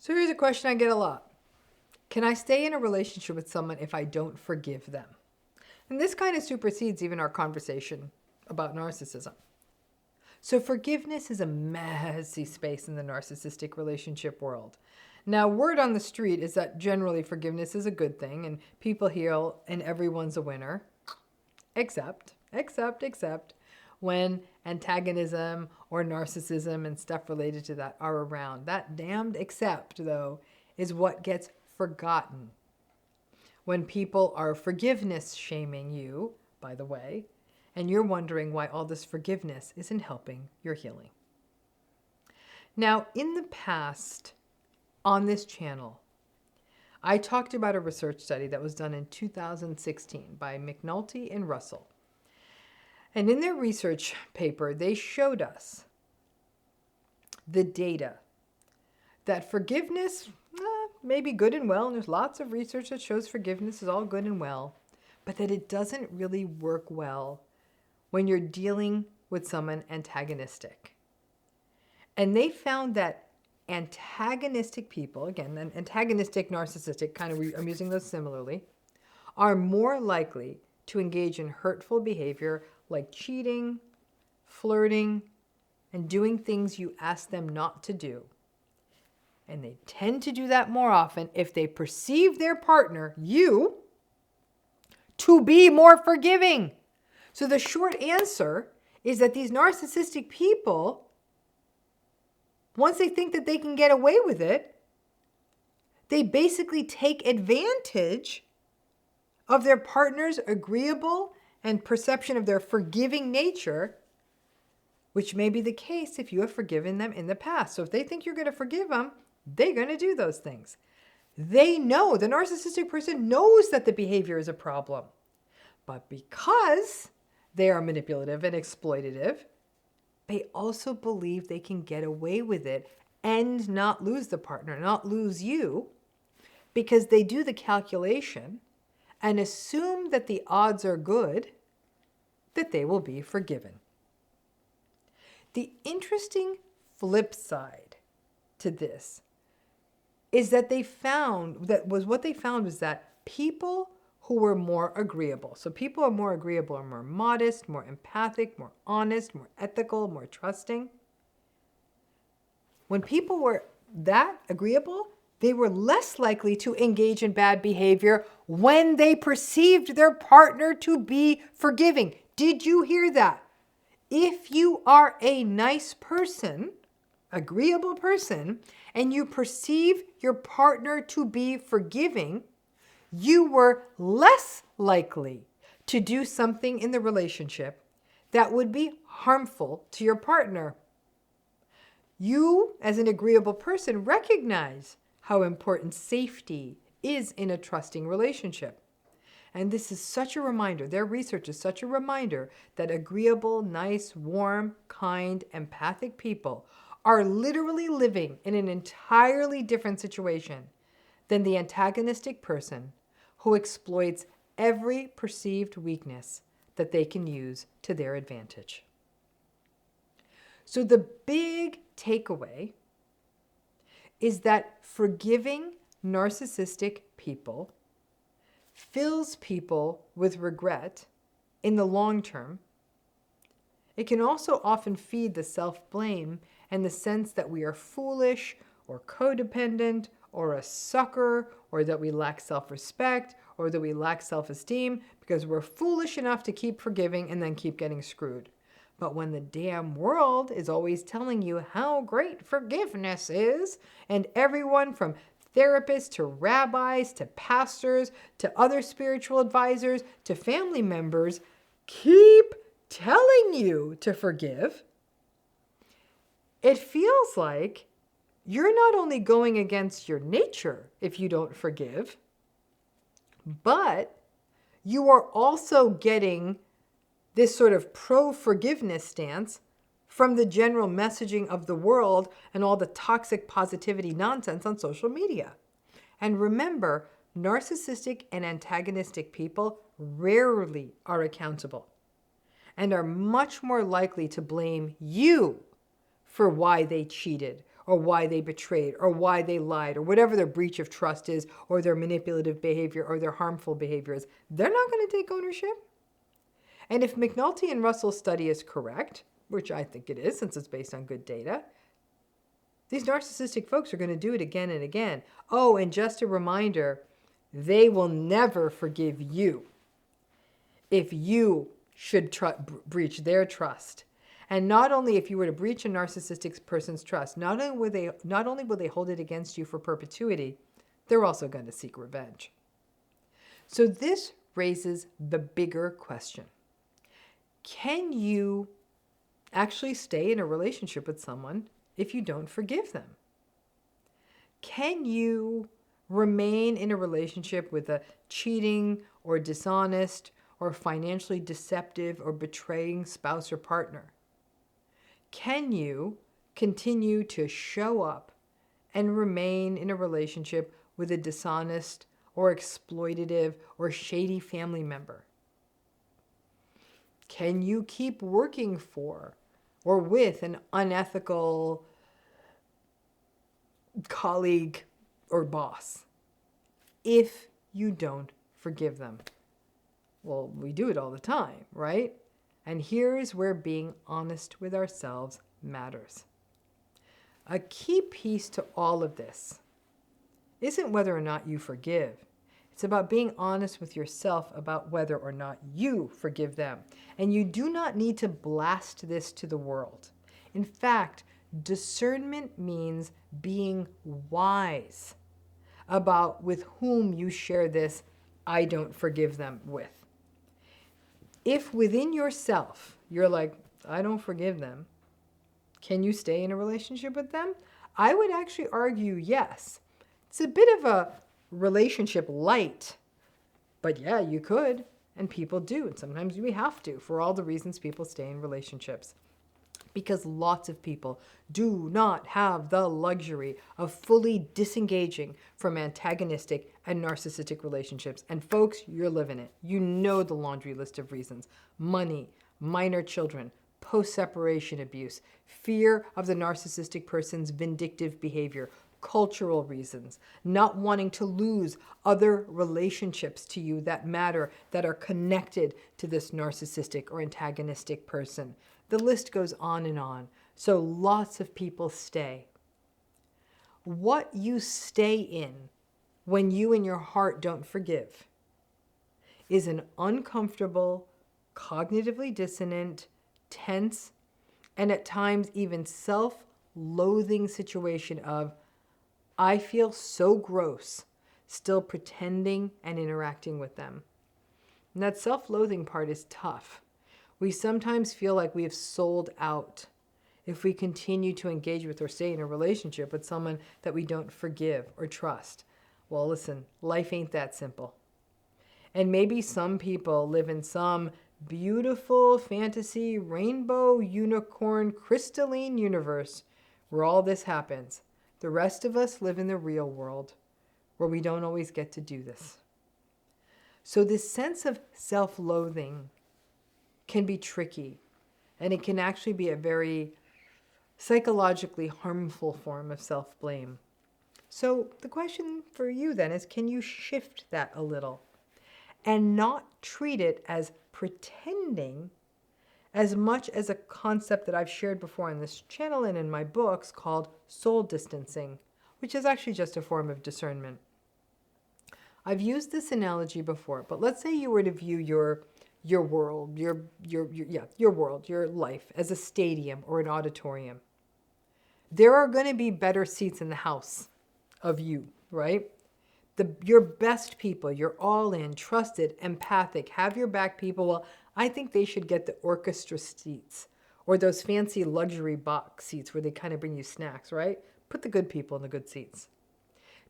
So here's a question I get a lot. Can I stay in a relationship with someone if I don't forgive them? And this kind of supersedes even our conversation about narcissism. So forgiveness is a messy space in the narcissistic relationship world. Now, word on the street is that generally forgiveness is a good thing and people heal and everyone's a winner. Except when antagonism or narcissism and stuff related to that are around. That damned except, though, is what gets forgotten. When people are forgiveness shaming you, by the way, and you're wondering why all this forgiveness isn't helping your healing. Now, in the past, on this channel, I talked about a research study that was done in 2016 by McNulty and Russell. And in their research paper, they showed us the data that forgiveness may be good and well, and there's lots of research that shows forgiveness is all good and well, but that it doesn't really work well when you're dealing with someone antagonistic. And they found that antagonistic people, again, antagonistic, narcissistic, I'm using those similarly, are more likely to engage in hurtful behavior like cheating, flirting, and doing things you ask them not to do. And they tend to do that more often if they perceive their partner, you, to be more forgiving. So the short answer is that these narcissistic people, once they think that they can get away with it, they basically take advantage of their partner's agreeable and perception of their forgiving nature, which may be the case if you have forgiven them in the past. So if they think you're going to forgive them, they're going to do those things. They know, the narcissistic person knows that the behavior is a problem. But because they are manipulative and exploitative, they also believe they can get away with it and not lose the partner, not lose you, because they do the calculation and assume that the odds are good that they will be forgiven. The interesting flip side to this is that what they found was that people who were more agreeable, so people who are more agreeable are more modest, more empathic, more honest, more ethical, more trusting. When people were that agreeable, they were less likely to engage in bad behavior when they perceived their partner to be forgiving. Did you hear that? If you are a nice person, agreeable person, and you perceive your partner to be forgiving, you were less likely to do something in the relationship that would be harmful to your partner. You, as an agreeable person, recognize how important safety is in a trusting relationship. And this is such a reminder, their research is such a reminder that agreeable, nice, warm, kind, empathic people are literally living in an entirely different situation than the antagonistic person who exploits every perceived weakness that they can use to their advantage. So the big takeaway is that forgiving narcissistic people fills people with regret in the long term. It can also often feed the self-blame and the sense that we are foolish or codependent or a sucker, or that we lack self-respect, or that we lack self-esteem because we're foolish enough to keep forgiving and then keep getting screwed. But when the damn world is always telling you how great forgiveness is, and everyone from therapists to rabbis to pastors to other spiritual advisors to family members keep telling you to forgive, it feels like you're not only going against your nature if you don't forgive, but you are also getting this sort of pro-forgiveness stance from the general messaging of the world and all the toxic positivity nonsense on social media. And remember, narcissistic and antagonistic people rarely are accountable and are much more likely to blame you for why they cheated or why they betrayed, or why they lied, or whatever their breach of trust is, or their manipulative behavior, or their harmful behaviors, they're not going to take ownership. And if McNulty and Russell's study is correct, which I think it is since it's based on good data, these narcissistic folks are going to do it again and again. Oh, and just a reminder, they will never forgive you if you should breach their trust. And not only if you were to breach a narcissistic person's trust, not only will they hold it against you for perpetuity, they're also going to seek revenge. So this raises the bigger question. Can you actually stay in a relationship with someone if you don't forgive them? Can you remain in a relationship with a cheating or dishonest or financially deceptive or betraying spouse or partner? Can you continue to show up and remain in a relationship with a dishonest or exploitative or shady family member? Can you keep working for or with an unethical colleague or boss if you don't forgive them? Well, we do it all the time, right? And here's where being honest with ourselves matters. A key piece to all of this isn't whether or not you forgive. It's about being honest with yourself about whether or not you forgive them. And you do not need to blast this to the world. In fact, discernment means being wise about with whom you share this "I don't forgive them" with. If within yourself you're like, "I don't forgive them," can you stay in a relationship with them? I would actually argue yes. It's a bit of a relationship light, but yeah, you could, and people do, and sometimes we have to, for all the reasons people stay in relationships. Because lots of people do not have the luxury of fully disengaging from antagonistic and narcissistic relationships. And folks, you're living it. You know the laundry list of reasons: money, minor children, post-separation abuse, fear of the narcissistic person's vindictive behavior, cultural reasons, not wanting to lose other relationships to you that matter, that are connected to this narcissistic or antagonistic person. The list goes on and on. So lots of people stay. What you stay in when you in your heart don't forgive is an uncomfortable, cognitively dissonant, tense, and at times even self-loathing situation of, I feel so gross still pretending and interacting with them. And that self-loathing part is tough. We sometimes feel like we have sold out if we continue to engage with or stay in a relationship with someone that we don't forgive or trust. Well, listen, life ain't that simple. And maybe some people live in some beautiful fantasy, rainbow, unicorn, crystalline universe where all this happens. The rest of us live in the real world where we don't always get to do this. So this sense of self-loathing can be tricky, and it can actually be a very psychologically harmful form of self-blame. So the question for you then is, can you shift that a little and not treat it as pretending as much as a concept that I've shared before on this channel and in my books called soul distancing, which is actually just a form of discernment. I've used this analogy before, but let's say you were to view your world, your world, your life as a stadium or an auditorium. There are going to be better seats in the house of you, right? Your best people, you're all in, trusted, empathic, have your back people. Well, I think they should get the orchestra seats or those fancy luxury box seats where they kind of bring you snacks, right? Put the good people in the good seats.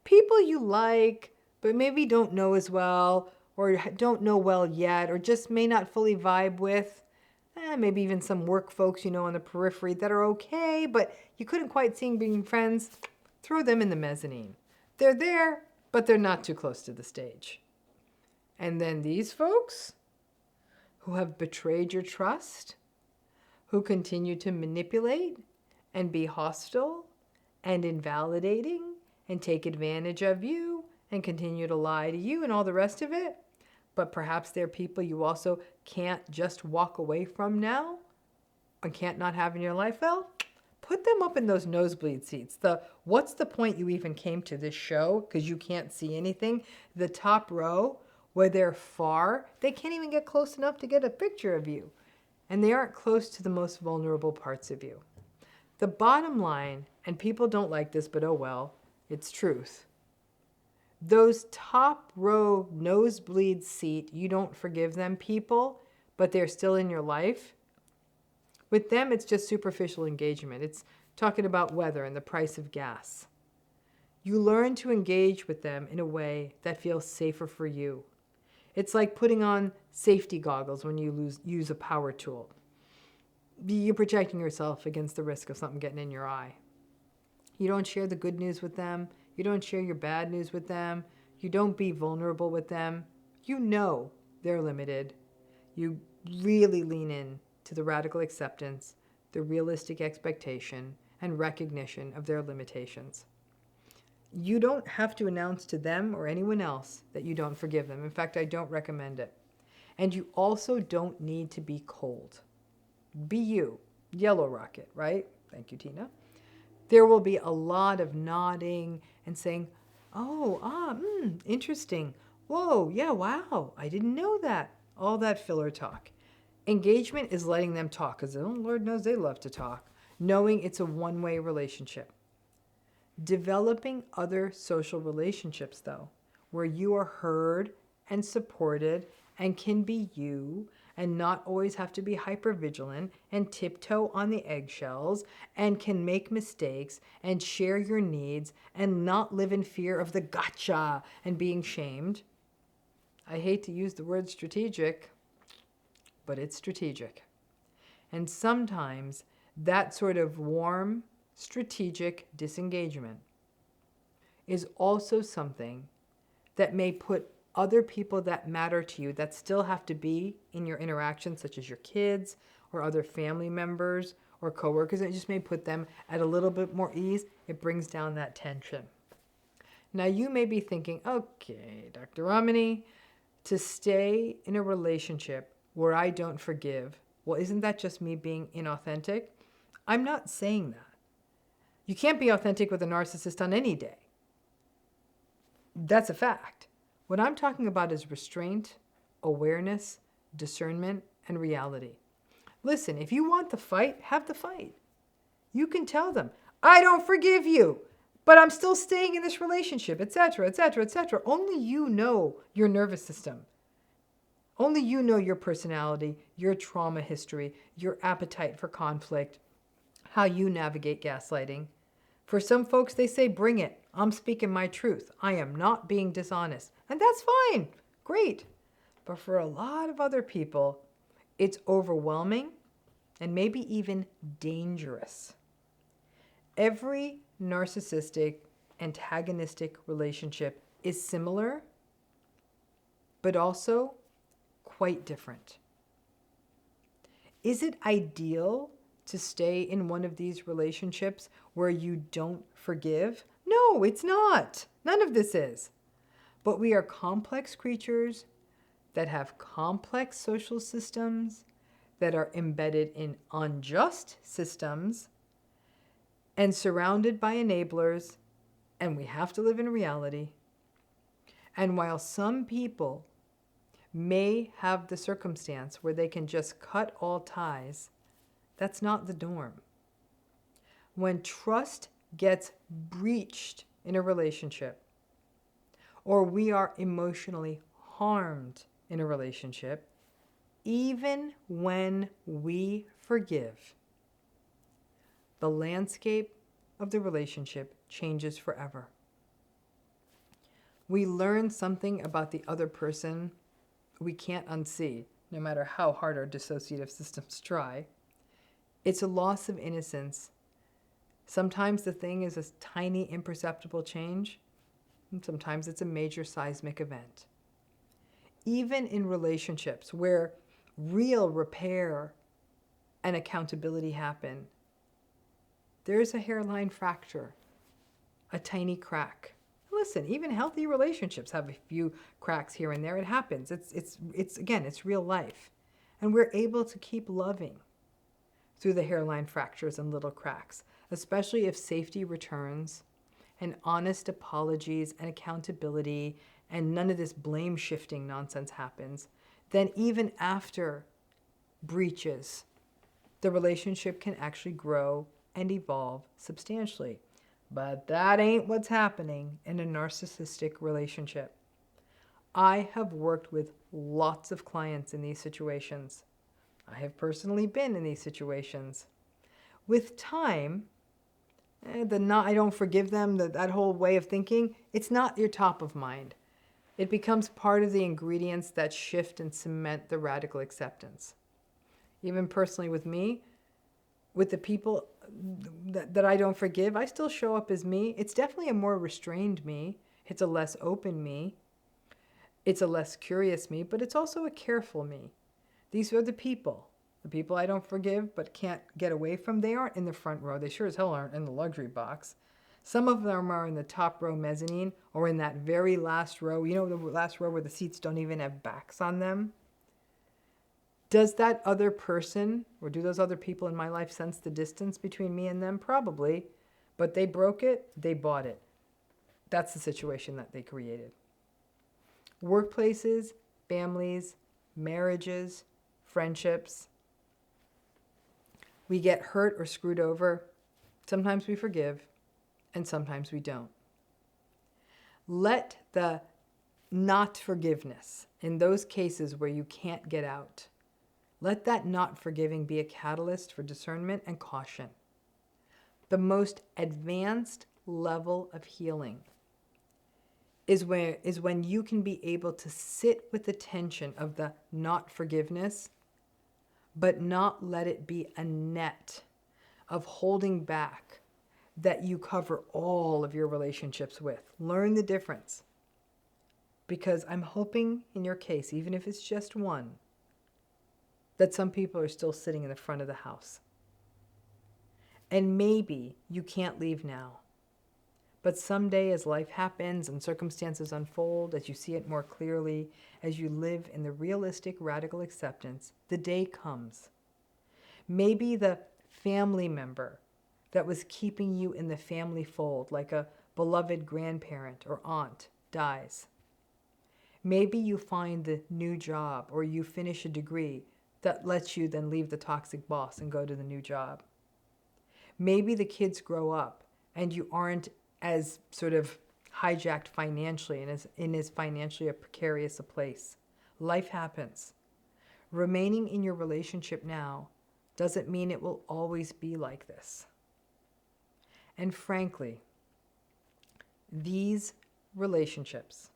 People you like, but maybe don't know as well, or don't know well yet, or just may not fully vibe with, maybe even some work folks you know on the periphery that are okay, but you couldn't quite see being friends, throw them in the mezzanine. They're there, but they're not too close to the stage. And then these folks who have betrayed your trust, who continue to manipulate and be hostile and invalidating and take advantage of you and continue to lie to you and all the rest of it. But perhaps they're people you also can't just walk away from now and can't not have in your life. Well, put them up in those nosebleed seats. What's the point you even came to this show? Because you can't see anything. The top row, where they're far, they can't even get close enough to get a picture of you. And they aren't close to the most vulnerable parts of you. The bottom line, and people don't like this, but oh well, it's truth. Those top row nosebleed seat, you don't forgive them people, but they're still in your life. With them, it's just superficial engagement. It's talking about weather and the price of gas. You learn to engage with them in a way that feels safer for you. It's like putting on safety goggles when you use a power tool. You're protecting yourself against the risk of something getting in your eye. You don't share the good news with them. You don't share your bad news with them. You don't be vulnerable with them. You know they're limited. You really lean in to the radical acceptance, the realistic expectation, and recognition of their limitations. You don't have to announce to them or anyone else that you don't forgive them. In fact, I don't recommend it. And you also don't need to be cold. Be you. Yellow rocket, right? Thank you, Tina. There will be a lot of nodding and saying, interesting. Whoa, yeah, wow, I didn't know that. All that filler talk. Engagement is letting them talk, because Lord knows they love to talk, knowing it's a one-way relationship. Developing other social relationships, though, where you are heard and supported and can be you and not always have to be hypervigilant and tiptoe on the eggshells and can make mistakes and share your needs and not live in fear of the gotcha and being shamed. I hate to use the word strategic, but it's strategic. And sometimes that sort of warm, strategic disengagement is also something that may put other people that matter to you, that still have to be in your interactions, such as your kids or other family members or coworkers, it just may put them at a little bit more ease. It brings down that tension. Now you may be thinking, okay, Dr. Ramani, to stay in a relationship where I don't forgive, well, isn't that just me being inauthentic? I'm not saying that. You can't be authentic with a narcissist on any day. That's a fact. What I'm talking about is restraint, awareness, discernment, and reality. Listen, if you want the fight, have the fight. You can tell them, I don't forgive you, but I'm still staying in this relationship, etc., etc., etc. Only you know your nervous system. Only you know your personality, your trauma history, your appetite for conflict, how you navigate gaslighting. For some folks, they say, bring it. I'm speaking my truth. I am not being dishonest. And that's fine. Great. But for a lot of other people, it's overwhelming and maybe even dangerous. Every narcissistic, antagonistic relationship is similar, but also quite different. Is it ideal to stay in one of these relationships where you don't forgive? No, it's not. None of this is. But we are complex creatures that have complex social systems that are embedded in unjust systems and surrounded by enablers, and we have to live in reality. And while some people may have the circumstance where they can just cut all ties, that's not the norm. When trust gets breached in a relationship, or we are emotionally harmed in a relationship, even when we forgive, the landscape of the relationship changes forever. We learn something about the other person we can't unsee, no matter how hard our dissociative systems try. It's a loss of innocence. Sometimes the thing is a tiny, imperceptible change, and sometimes it's a major seismic event. Even in relationships where real repair and accountability happen, there's a hairline fracture a tiny crack. Listen, even healthy relationships have a few cracks here and there. It happens. It's again, it's real life. And we're able to keep loving through the hairline fractures and little cracks, especially if safety returns and honest apologies and accountability and none of this blame shifting nonsense happens. Then even after breaches, the relationship can actually grow and evolve substantially. But that ain't what's happening in a narcissistic relationship. I have worked with lots of clients in these situations. I have personally been in these situations. With time, I don't forgive them, that whole way of thinking, it's not your top of mind. It becomes part of the ingredients that shift and cement the radical acceptance. Even personally with me, with the people that I don't forgive, I still show up as me. It's definitely a more restrained me. It's a less open me. It's a less curious me, but it's also a careful me. These are the people I don't forgive but can't get away from. They aren't in the front row. They sure as hell aren't in the luxury box. Some of them are in the top row mezzanine or in that very last row. You know, the last row where the seats don't even have backs on them? Does that other person, or do those other people in my life sense the distance between me and them? Probably. But they broke it, they bought it. That's the situation that they created. Workplaces, families, marriages, friendships. We get hurt or screwed over. Sometimes we forgive, and sometimes we don't. Let the not forgiveness, in those cases where you can't get out, let that not forgiving be a catalyst for discernment and caution. The most advanced level of healing is when you can be able to sit with the tension of the not forgiveness, but not let it be a net of holding back that you cover all of your relationships with. Learn the difference. Because I'm hoping in your case, even if it's just one, that some people are still sitting in the front of the house. And maybe you can't leave now. But someday as life happens and circumstances unfold, as you see it more clearly, as you live in the realistic radical acceptance, the day comes. Maybe the family member that was keeping you in the family fold, like a beloved grandparent or aunt, dies. Maybe you find the new job or you finish a degree that lets you then leave the toxic boss and go to the new job. Maybe the kids grow up and you aren't as sort of hijacked financially and in as financially a precarious a place. Life happens. Remaining in your relationship now doesn't mean it will always be like this. And frankly, these relationships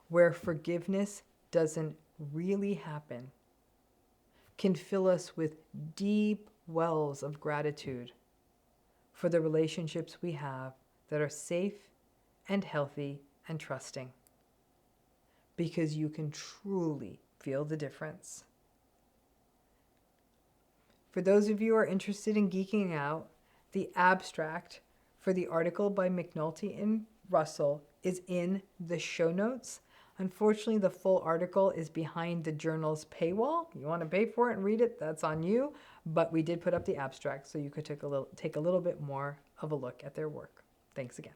where forgiveness doesn't really happen can fill us with deep wells of gratitude for the relationships we have that are safe and healthy and trusting, because you can truly feel the difference. For those of you who are interested in geeking out, the abstract for the article by McNulty and Russell is in the show notes. Unfortunately, the full article is behind the journal's paywall. You want to pay for it and read it, that's on you. But we did put up the abstract so you could take a little bit more of a look at their work. Thanks again.